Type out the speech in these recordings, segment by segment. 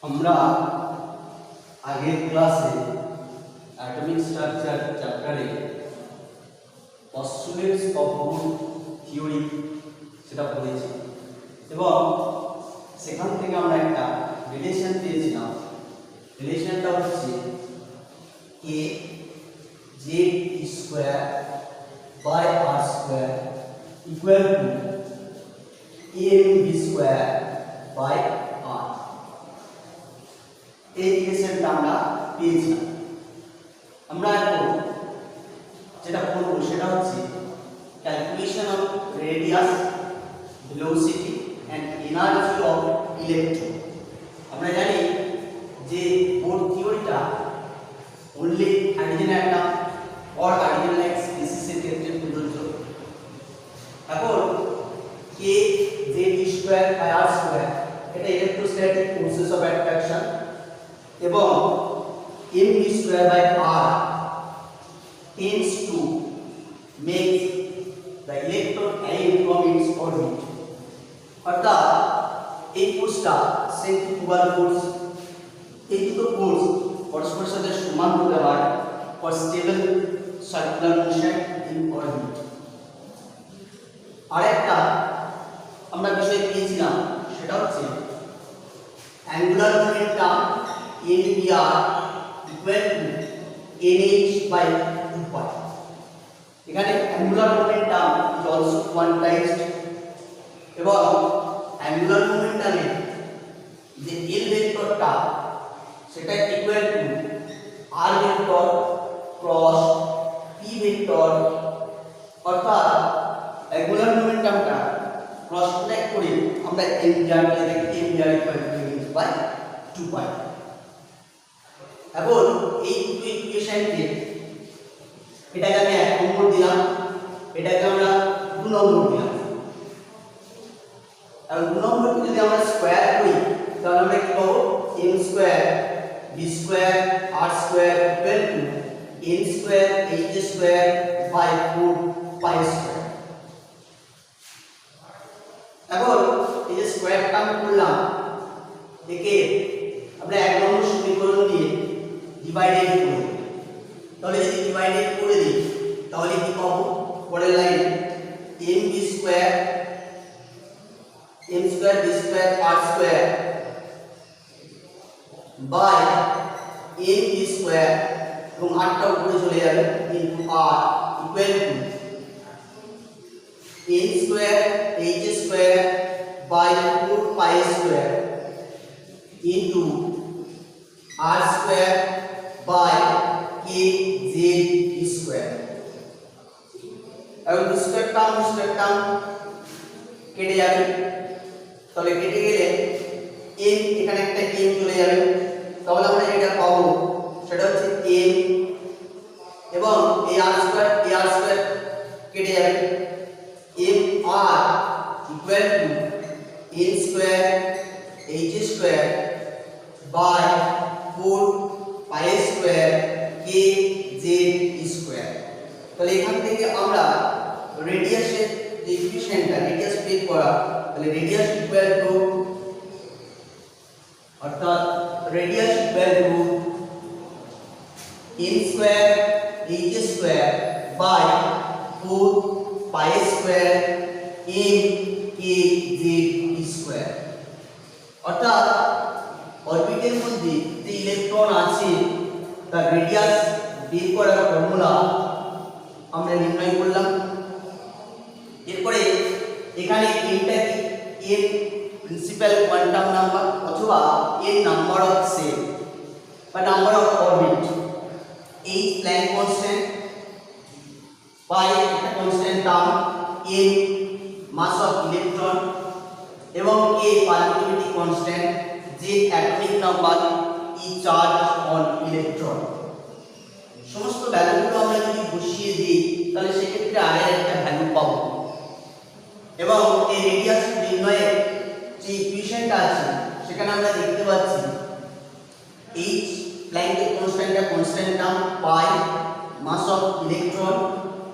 আমরা আগের ক্লাসে অ্যাটমিক স্ট্রাকচার চ্যাপ্টারে পস্টুলেটস অফ গুড থিওরি সেটা পড়েছি এবং সেখান থেকে আমরা একটা রিলেশন পেয়েছিলাম। রিলেশনটা হচ্ছে a z square by r square equal to a b square by r। এই রিলেশনটা আমরা পেয়েছিলাম। আমরা এখন যেটা করব সেটা হচ্ছে calculation of radius, velocity and energy of electron. আমরা জানি যে বোর থিওরিটা only hydrogen atom or hydrogen like স্পিসিসের ক্ষেত্রে প্রযোজ্য। এখন k z square by r square এটা ইলেকট্রোস্ট্যাটিক ফোর্সেস অফ অ্যাট্রাকশন এবং m v square by r tends to make the electron aim from its orbit। অর্থাৎ এই ফোর্সটা centrifugal force, এই দুটো ফোর্স পরস্পরের সাথে সমান হতে হয় for stable circular motion in orbit. আরেকটা আমরা বিষয় পেয়েছিলাম সেটা হচ্ছে angular momentum NVR equal to NH by 2π। এখানে angular momentum is also quantized এবং অ্যাঙ্গুলার মোমেন্টামের যে L ভেক্টরটা সেটা equal to R vector cross P vector. অর্থাৎ অ্যাঙ্গুলার মোমেন্টামটা ক্রস প্রোডাক্ট করে আমরা mvr কে দেখি mvr equal to NH by 2π। এখন এই দুটো ইকুয়েশনকে এটাকে আমি 1 নম্বর দিলাম, এটাকে আমরা 2 নম্বর দিলাম। আর 2 নম্বরকে যদি আমরা স্কয়ার করি তাহলে আমরা কি পাবো m square v square r square equal to n square h square by 4π square. এখন এই যে স্কয়ার টার্ম করলাম একে আমরা 1 নম্বর সমীকরণ দিয়ে ডিভাইডেড করি। তাহলে যদি ডিভাইডেড করে দিই তাহলে কি পাবো পরের লাইনে m v square v square r square by m v square এবং r টা উপরে চলে যাবে into r equal to n square h square by 4π square into r square by k z square. এবং স্কয়ার টার্ম কেটে যাবে, তাহলে কেটে গেলে m এখানে একটা m চলে যাবে। তাহলে আমরা যেটা পাবো সেটা হচ্ছে m এবং এই r স্কয়ার কেটে যাবে m r equal to n square h square by 4π square k z square. তাহলে এখান থেকে আমরা রেডিয়াসের যে ইকুয়েশনটা রেডিয়াস বের করা, তাহলে রেডিয়াস ইকুয়াল টু অর্থাৎ radius equal to n square h square by 4π square m k z square. অর্থাৎ অরবিটের মধ্যে যে ইলেকট্রন আছে তার রেডিয়াস বের করার ফর্মুলা আমরা নির্ণয় করলাম। এরপরে এখানে এটা কি n প্রিন্সিপাল কোয়ান্টাম নাম্বার অথবা n নাম্বার অফ সেল বা number of orbit, h Planck constant by একটা constant term n mass of electron এবং k পারমিটিভিটি কনস্ট্যান্ট যে atomic number e charge on electron. সমস্ত ভ্যালুগুলো আমরা যদি বসিয়ে দিই তাহলে সেক্ষেত্রে r এর একটা ভ্যালু পাবো এবং এই রেডিয়াস নির্ণয়ের যে ইকুয়েশনটা আছে সেখানে আমরা দেখতে পাচ্ছি h প্ল্যাঙ্কের কনস্ট্যান্ট টার্ম পাই, মাস অফ ইলেকট্রন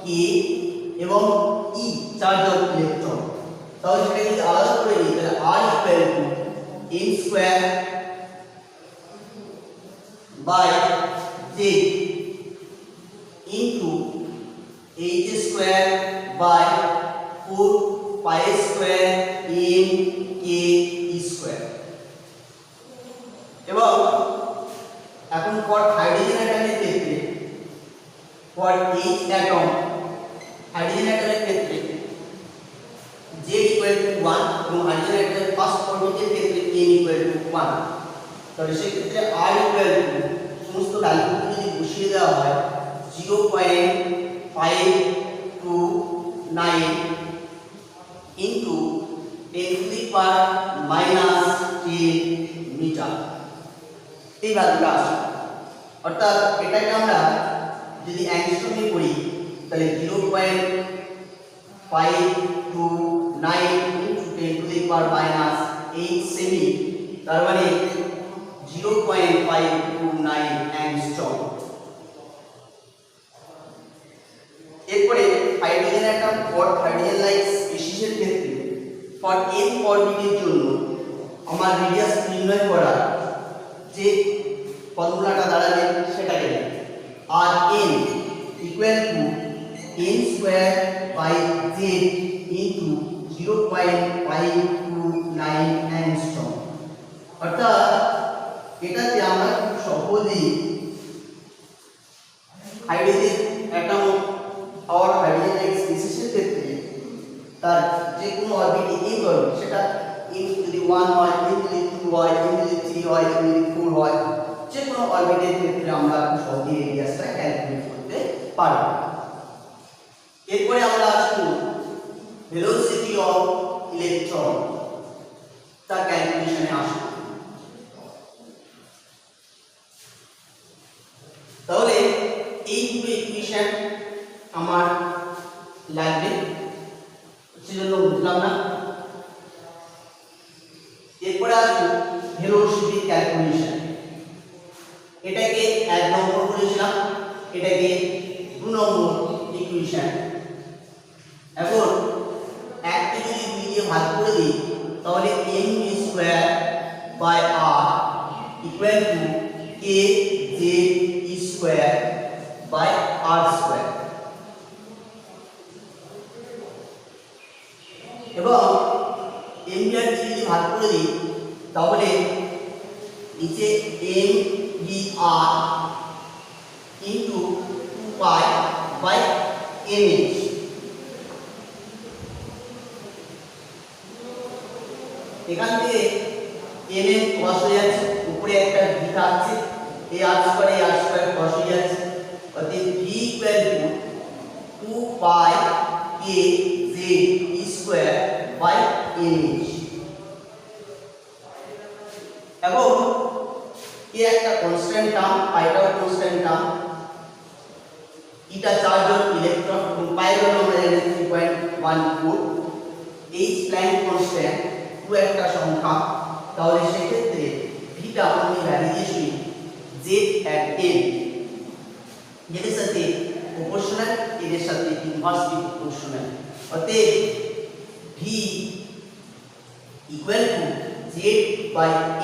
k এবং e চার্জ অফ ইলেকট্রন। তাহলে সেটা যদি আলাদা করে নিই তাহলে r equal to n square by z into h square by 4 pi square m k square এবং এখন ফর হাইড্রোজেন অ্যাটমের ক্ষেত্রে ফর এইচ অ্যাটম হাইড্রোজেন অ্যাটমের ক্ষেত্রে z equal to 1 এবং হাইড্রোজেন অ্যাটমের ফার্স্ট অরবিটের ক্ষেত্রে n equal to 1 তাহলে সেই ক্ষেত্রে r equal to সমস্ত ভ্যালুগুলো যদি বসিয়ে দেওয়া হয় 0.529 into 10 to the power minus 10 metre এই ভ্যালুটা আসে অর্থাৎ এটাকে আমরা যদি অ্যাংস্ট্রমে করি তাহলে 0.529 into 10 to the power minus 8 সেমি তার মানে 0.529 অ্যাংস্ট্রম এরপরে hydrogen atom for hydrogen like স্পিসিসের ক্ষেত্রে ফর n অরবিটের জন্য আমার রেডিয়াস নির্ণয় করার যে ফর্মুলাটা দাঁড়াবে সেটাকে আর n equal to n square by z into 0.529 angstrom অর্থাৎ এটাতে আমরা খুব সহজেই হাইড্রোজেন অ্যাটম और हाइड्रोजन लाइक स्पीसीসের ক্ষেত্রে তার যে কোনো অরবিটে n করবে সেটা n টু দি 1 হয় n টু দি 2 হয় n টু দি 3 হয় n টু দি 4 হয় যে কোনো অরবিটের ক্ষেত্রে আমরা সহজেই রেডিয়াসটা ক্যালকুলেট করতে পারব এরপরে আমরা আসবো ভেলোসিটি অফ ইলেকট্রন তার ক্যালকুলেশনে আসবো তাহলে এই দুটো ইকুয়েশন আমার লাগবে সেজন্য বুঝলাম না এরপরে আসবো ভেলোসিটি ক্যালকুলেশন এটাকে 1 নম্বর বলেছিলাম এটাকে 2 নম্বর ইকুয়েশন এখন 1 কে যদি 2 দিয়ে ভাগ করে দিই তাহলে m square by r equal to k z square by r square এবং m আর d যদি ভাগ করে দিই তাহলে নিচে m dr into 2 pi by mh এখান থেকে m এর cos হয়ে যাচ্ছে উপরে একটা v থাকছে এই r স্কয়ার cos হয়ে যাচ্ছে অতএব v equal to 2 pi k z square by mh এবং কে একটা কনস্ট্যান্ট টার্ম পাইটাও কনস্ট্যান্ট টার্ম এটা চার্জ অফ ইলেকট্রন এবং পাই হলো আমরা জানি 3.14 h প্ল্যাঙ্ক কনস্ট্যান্ট 2 একটা সংখ্যা তাহলে সেই ক্ষেত্রে ভিটা আমি ভ্যালিডেশন z at n এর সাথে প্রপোর্শনাল এর সাথে ইনভার্সলি প্রপোর্শনাল অতএব v equal to z by n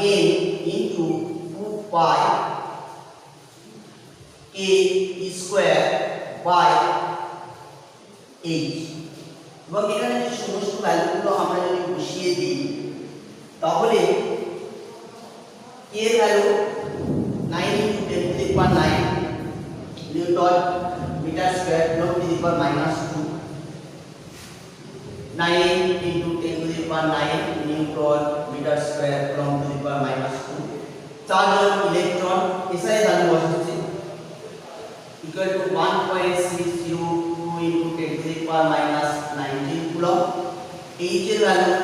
into 2 pi k square by h এবং এখানে যে সমস্ত ভ্যালুগুলো আমরা যদি বসিয়ে দিই তাহলে k এর value 9 into 10 to the power 9 newton metre square log to the power -2 9 into 10 to the power 9 Newton meter square from to the power -2 charge of electron SI value বসাচ্ছি equal to 1.602 into 10 to the power -19 coulomb H এর value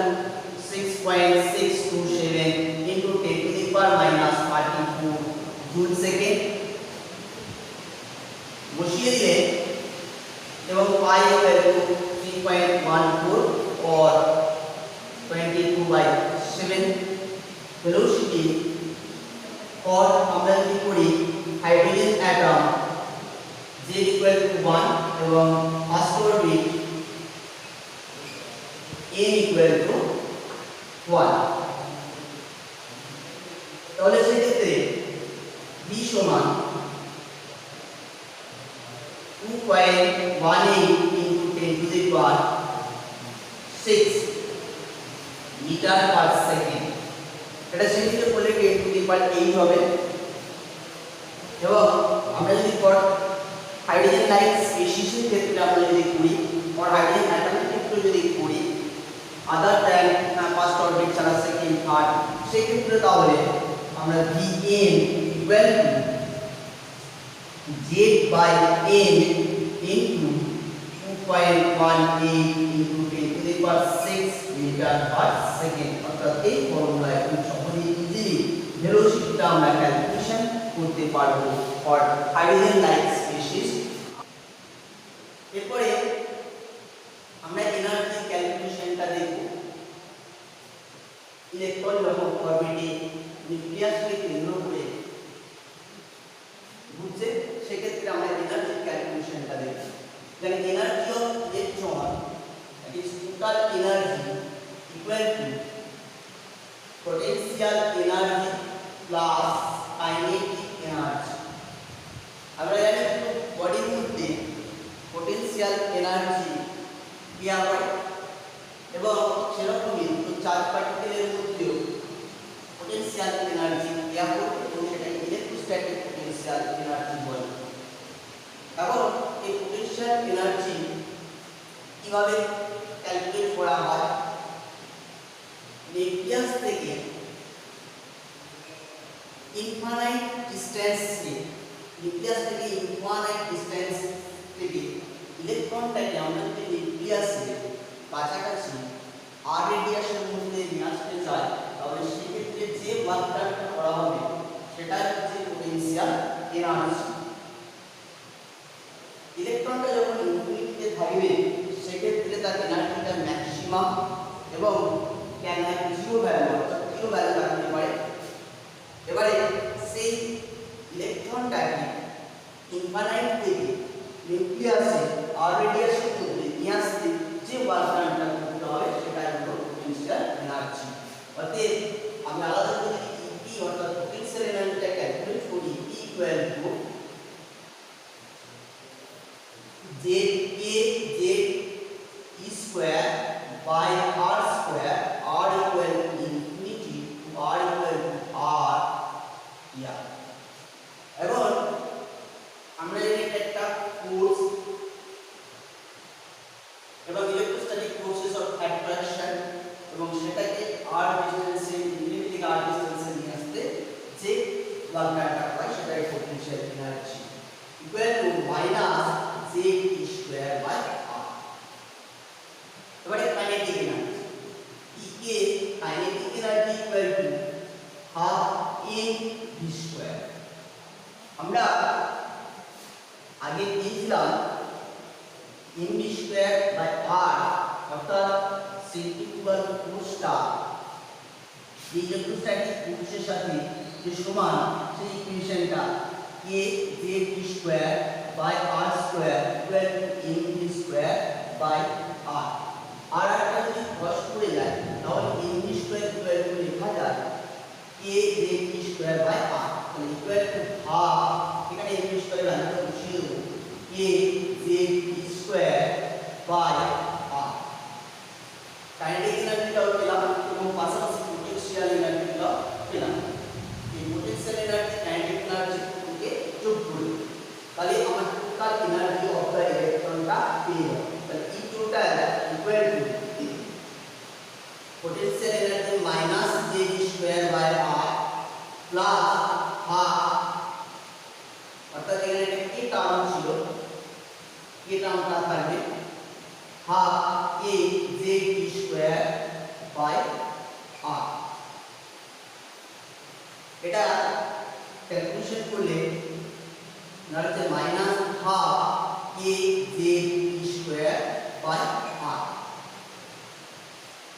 6.627 into 10 to the power -32 joule second বসিয়ে দিলে এবং pi equal to 3.14 or 22/7 velocity और আমরা যদি করি hydrogen atom z equal to 1 এবং first orbit n equal to 1 তাহলে সেক্ষেত্রে v সমান 2.18 into 10 to the power 6 metre per second. এটা সেটিতে করলে 10 to the power 8 হবে। এবং আমরা যদি হাইড্রোজেন লাইক স্পিসিসের ক্ষেত্রে আমরা যদি করি और हाइड्रोजन एटमेর ক্ষেত্রে যদি করি আদার দ্যান ফার্স্ট অরবিট ছাড়া সেকেন্ড থার্ড সেই ক্ষেত্রে তাহলে আমরা Vn equal to Z by n into 2.18 into 10 to the power 6 metre per second. অর্থাৎ এই ফর্মুলায় খুব সহজেই ইজিলি ভেলোসিটিটা আমরা ক্যালকুলেশন করতে পারবো ফর হাইড্রোজেন লাইক স্পিসিস। এরপরে আমরা এনার্জি ক্যালকুলেশনটা দেখব। ইলেকট্রন যখন অরবিটে নিউক্লিয়াসকে কেন্দ্র করে ঘুরছে সেক্ষেত্রে আমরা এনার্জি ক্যালকুলেশনটা দেখব। যেখানে energy of electron that is total energy equal two potential energy plus kinetic energy। আমরা জানি বডির মধ্যে potential energy দেওয়া হয় এবং সেরকমই চার্জ পার্টিকেলের মধ্যেও potential energy দেওয়া হয় এবং সেটা ইলেকট্রোস্ট্যাটিক potential energy বলে। এবং এই potential energy কিভাবে ক্যালকুলেট করা হয়, নিউক্লিয়াস থেকে ইনফাইনাইট ডিসটেন্সে থেকে ইলেকট্রনটাকে আমরা যদি নিউক্লিয়াসের কাছাকাছি আর রেডিয়াসের মধ্যে নিয়ে আসতে চাই তাহলে সেক্ষেত্রে যে ওয়ার্কটা করা হবে সেটা হচ্ছে পোটেনশিয়াল এনার্জি। ইলেকট্রনটা যখন ইনফিনিটিতে থাকবে সেক্ষেত্রে তার এনার্জিটা ম্যাক্সিমাম এবং ক্যান হ্যাভ জিরো ভ্যালু থাকতে পারে। এবারে সেই ইলেকট্রনটাকে ইনফাইনাইট থেকে নিউক্লিয়াসে আর রেডিয়াসের মধ্যে নিয়ে আসতে যে ওয়ার্কটা করতে হবে সেটা হলো পোটেনশিয়াল এনার্জি। অতএব আমরা আলাদা করে E অর্থাৎ পোটেনশিয়াল এনার্জিটা ক্যালকুলেট করি E equal to ZA square by R square, R equal to infinity to R equal to R ইয়া। এবং আমরা জানি এটা একটা ফোর্স এবং ইলেকট্রোস্ট্যাটিক ফোর্সেস অফ অ্যাট্রাকশন এবং সেটাকে R ডিসটেন্সে ইনফিনিটি থেকে R ডিসটেন্সে নিয়ে আসতে যে ওয়ার্কটা হয় সেটাই potential energy equal to minus Z square by R। এবারে কাইনেটিক এনার্জি E কে kinetic energy equal to half mv square. আমরা আগে পেয়েছিলাম mv স্কয়ার বাই R অর্থাৎ সেন্ট্রিফুগাল ফোর্সটা এই ইলেকট্রোস্ট্যাটিক ফোর্সের সাথে যে সমান সেই ইকুয়েশনটা k z square by R square equal to mv square by R। আর একটা যদি ক্রস করে যায় তাহলে mv স্কয়ার ইকুয়াল টু লেখা যায় k z square by R, তাহলে ইকুয়াল টু হাফ, এখানে mv স্কয়ার ভ্যালুটা বসিয়ে দেব k z square by R। Kinetic এনার্জিটাও পেলাম এবং পাশাপাশি পোটেনশিয়াল এনার্জিটাও পেলাম। এই পোটেনশিয়াল এনার্জি কাইনেটিক এনার্জি থেকে যোগ করব তাহলে আমার টোটাল এনার্জি অফ দ্য ইলেকট্রনটা পেয়ে যাব। তাহলে E total equal to potential energy minus z square by R plus half, অর্থাৎ এখানে একটা কি টার্ম ছিল, কি টার্মটা থাকবে half k z square by R। এটা ক্যালকুলেশন করলে দাঁড়াচ্ছে minus half k z square by R।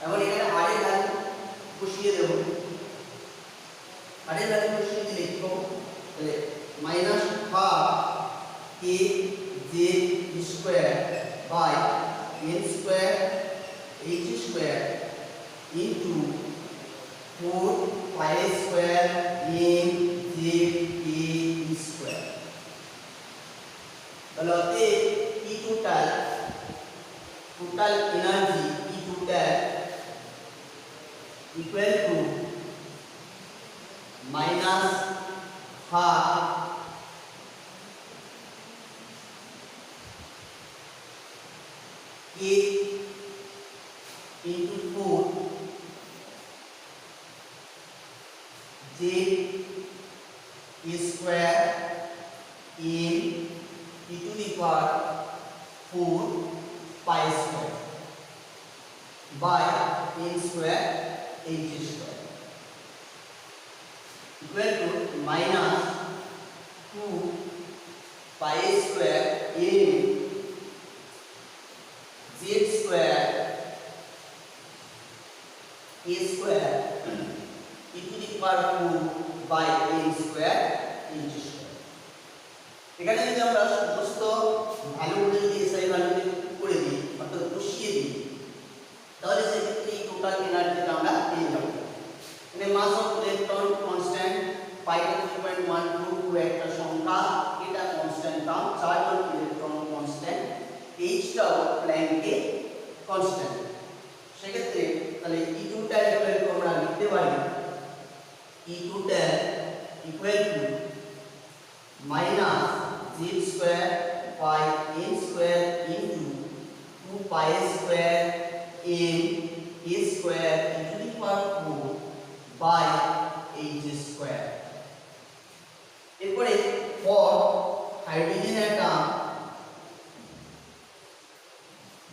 এখন এখানে R এর ভ্যালু বসিয়ে দেব, R এর ভ্যালু বসিয়ে দিলে কি পাবো, তাহলে minus half k z square by n square h square into 4 pi square n z k minus half k into 4 z square in e to the power 4 pi square by n square h square equal to minus 2 pi square in z square a square e to the power 4 by n square h square এখানে যদি আমরা সমস্ত ভ্যালুগুলো যদি SI ভ্যালুতে করে দিই অর্থাৎ বসিয়ে দিই তাহলে সেক্ষেত্রে এই টোটাল এনার্জিটা আমরা পেয়ে যাব এখানে মাস অফ ইলেকট্রন কনস্ট্যান্ট 5.12 একটা সংখ্যা এটা constant term charge of electron constant এইচটাও প্ল্যাঙ্কের কনস্ট্যান্ট সেক্ষেত্রে তাহলে ই টোটাল ইকুয়াল টু আমরা লিখতে পারি E total equal to minus z square by n square into 2 pi square n a square into the power 4 by h square এরপরে for hydrogen atom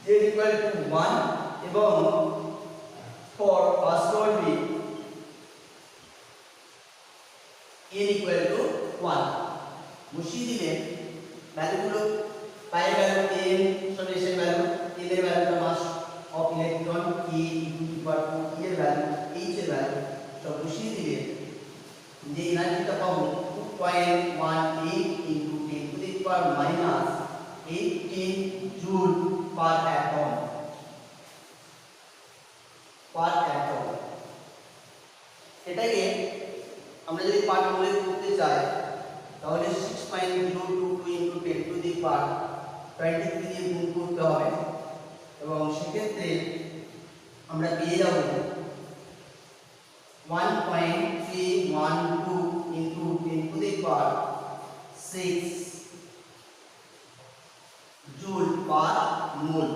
z equal to 1 এবং for first orbit n equal to 1 বসিয়ে দিলে ভ্যালুগুলো pi value n solution value n এর ভ্যালুটা mass of electron k to the power 4 এর value h এর value সব বসিয়ে দিলে যে এনার্জিটা পাবো 2.18 into 10 to the power minus 18 joule per atom এটাকে আমরা যদি পার্ট বলে করতে চাই তাহলে 6.022 ইনটু 10 টু দি পাওয়ার 23 দিয়ে গুণ করতে হবে এবং সেক্ষেত্রে আমরা পেয়ে যাব 1.312 into 10 to the power 6 joule per mole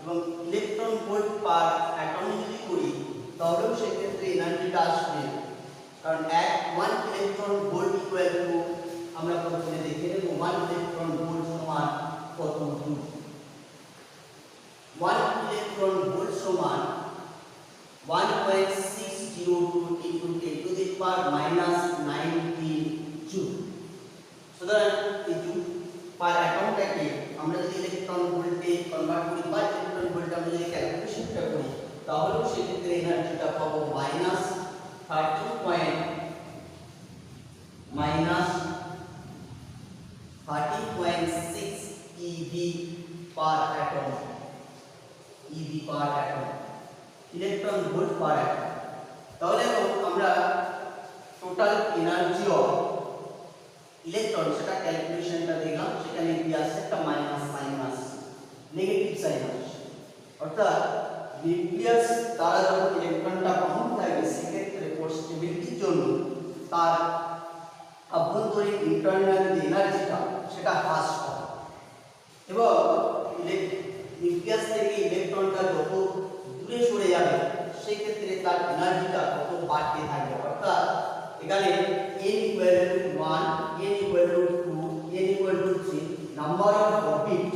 এবং ইলেকট্রন ভোল্ট পার অ্যাটম যদি করি তাহলেও সেক্ষেত্রে এনার্জিটা আসবে কারণ 1 ইলেকট্রন ভোল্ট ইকুয়াল টু আমরা প্রথমে দেখে নেব 1 ইলেকট্রন ভোল্ট সমান কত জুল 1 ইলেকট্রন ভোল্ট সমান 1.602 into 10 to the power minus 19 joule সুতরাং এই জুল পার অ্যাটমটাকে আমরা যদি ইলেকট্রন ভোল্টে কনভার্ট করি বা ইলেকট্রন ভোল্টে আমরা যদি ক্যালকুলেশনটা করি তাহলেও সেক্ষেত্রে এনার্জিটা পাবো minus 30.6 eV per atom electron volt per atom তাহলে আমরা টোটাল এনার্জি অফ ইলেকট্রন সেটা ক্যালকুলেশনটা দেখলাম সেখানে কি আসছে একটা মাইনাস সাইন আসছে নেগেটিভ সাইন আসছে অর্থাৎ নিউক্লিয়াস দ্বারা যখন ইলেকট্রনটা বহন থাকবে সেক্ষেত্রে স্টেবিলিটির জন্য তার অভ্যন্তরীণ ইন্টারনাল যে এনার্জিটা সেটা হ্রাস পাবে এবং নিউক্লিয়াস থেকে ইলেকট্রনটা যত দূরে সরে যাবে সেক্ষেত্রে তার এনার্জিটা তত বাড়তে থাকবে অর্থাৎ এখানে n equal to 1 n equal to 2 n equal to 3 number of orbit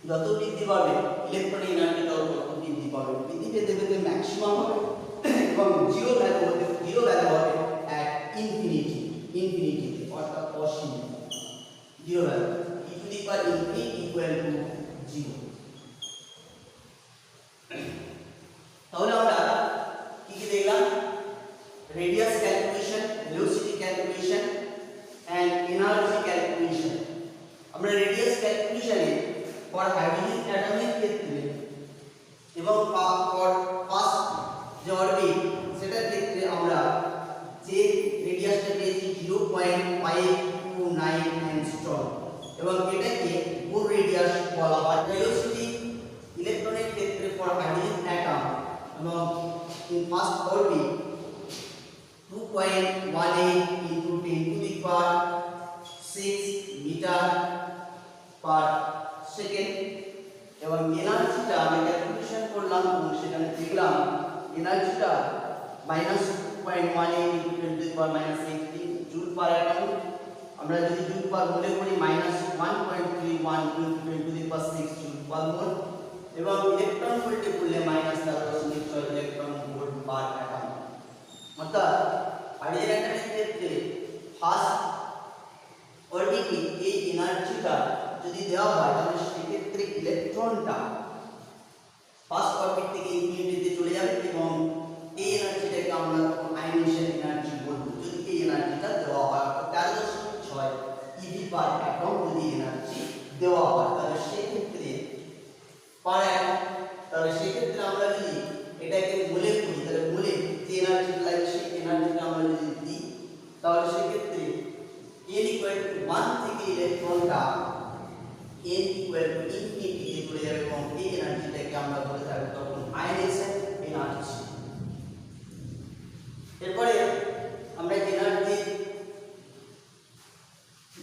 যত বৃদ্ধি পাবে ইলেকট্রন এনার্জিটাও তত বৃদ্ধি পাবে বৃদ্ধি পেতে পেতে ম্যাক্সিমাম হবে এবং জিরো ভ্যালু হবে অ্যাট ইনফিনিটি অর্থাৎ অসীম zero value e to the power infinity equal to 0 তাহলে আমরা কি কি দেখলাম radius calculation velocity calculation and energy calculation আমরা radius calculation A for hydrogen atom এর ক্ষেত্রে এবং for first যে অরবিট সেটার ক্ষেত্রে আমরা যে রেডিয়াসটা পেয়েছি 0.529 অ্যাংস্ট্রম এবং এটাকে বোর রেডিয়াস বলা হয় ভেলোসিটি ইলেকট্রনের ক্ষেত্রে for hydrogen atom এবং in first orbit 2.18 into 10 to the power 6 meter per second এবং এনার্জিটা আমি ক্যালকুলেশন করলাম এবং সেখানে দেখলাম এনার্জিটা -2.18 into 10 to the power -18 joule per atom. আমরা যদি জুল পার মোলে করি -1.31 into 10 to the power 6 joule per mole এবং ইলেকট্রন ভোল্টে করলে -13.6 ইলেকট্রন ভোল্ট পার অ্যাটম। অর্থাৎ হাইড্রোজেন অ্যাটমের ক্ষেত্রে ফার্স্ট অর্বিটে এই এনার্জিটা যদি দেওয়া হয় তাহলে সেক্ষেত্রে ইলেকট্রনটা ফার্স্ট অরবিট থেকে ইনফিনিটিতে চলে যাবে এবং এই এনার্জিটাকে আমরা আয়নেশন এনার্জি বলবো যদি এই এনার্জিটা দেওয়া হয়। 13.6 ইভি পার অ্যাটম যদি এনার্জি দেওয়া হয় তাহলে সেক্ষেত্রে পার অ্যাটম, তাহলে সেক্ষেত্রে আমরা যদি এটাকে মোলে করি তাহলে মোলে যে এনার্জি লাগে সেই এনার্জিটা আমরা যদি দিই তাহলে সেক্ষেত্রে n = 1 থেকে ইলেকট্রনটা n = ইনফিনিটিতে চলে যাবে এবং এই এনার্জিটাকে আমরা বলে থাকবো তখন আয়নেশন এনার্জি। এরপরে আমরা এনার্জি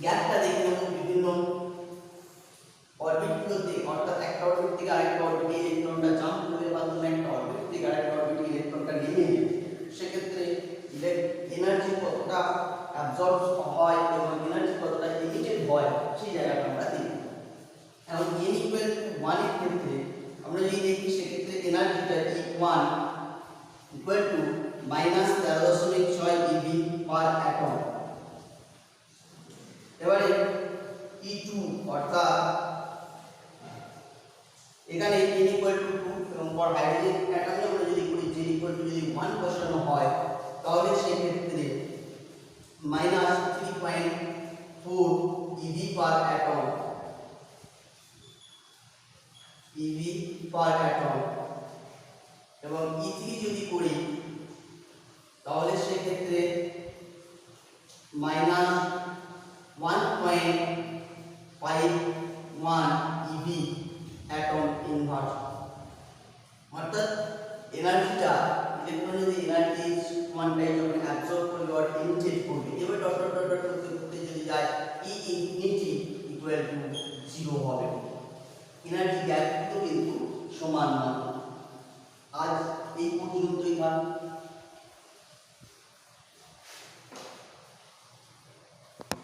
গ্যাপটা দেখে নেব বিভিন্ন অরবিটগুলোতে, অর্থাৎ একটা অরবিট থেকে আরেকটা অরবিটে ইলেকট্রনটা জাম্প করবে বা কোনো একটা অরবিট থেকে আরেকটা অরবিটে ইলেকট্রনটা নেমে নেবে, সেক্ষেত্রে এনার্জি কতটা অ্যাবজর্ব হয় এবং এনার্জি কতটা ইমিটেড হয় সেই জায়গাটা আমরা দেখি। এখন n = 1 এর ক্ষেত্রে আমরা যদি দেখি সেক্ষেত্রে এনার্জিটা E1 = -13.6 ইভি পার অ্যাটম। এবারে E2 অর্থাৎ এখানে n = 2 এবং ফর হাইড্রোজেন অ্যাটমে আমরা যদি করি j = যদি 1 বসানো হয় তাহলে সেই ক্ষেত্রে -3.4 ইভি পার অ্যাটম, ইভি পার অ্যাটম। এবং E3 যদি করি তাহলে সেই ক্ষেত্রে -1.51 ইভি অ্যাটম ইনভার্স। অর্থাৎ এনার্জিটা ইলেকট্রন যদি এনার্জি কোয়ান্টাইজ যখন অ্যাবজর্ব করবে আর ইমিটেট করবে এবার ডট ডট ডট করতে করতে যদি যায় E ইনফিনিটি = 0 হবে। এনার্জি গ্যাপ কিন্তু সমান নয়। আজ এই পর্যন্তই থাক।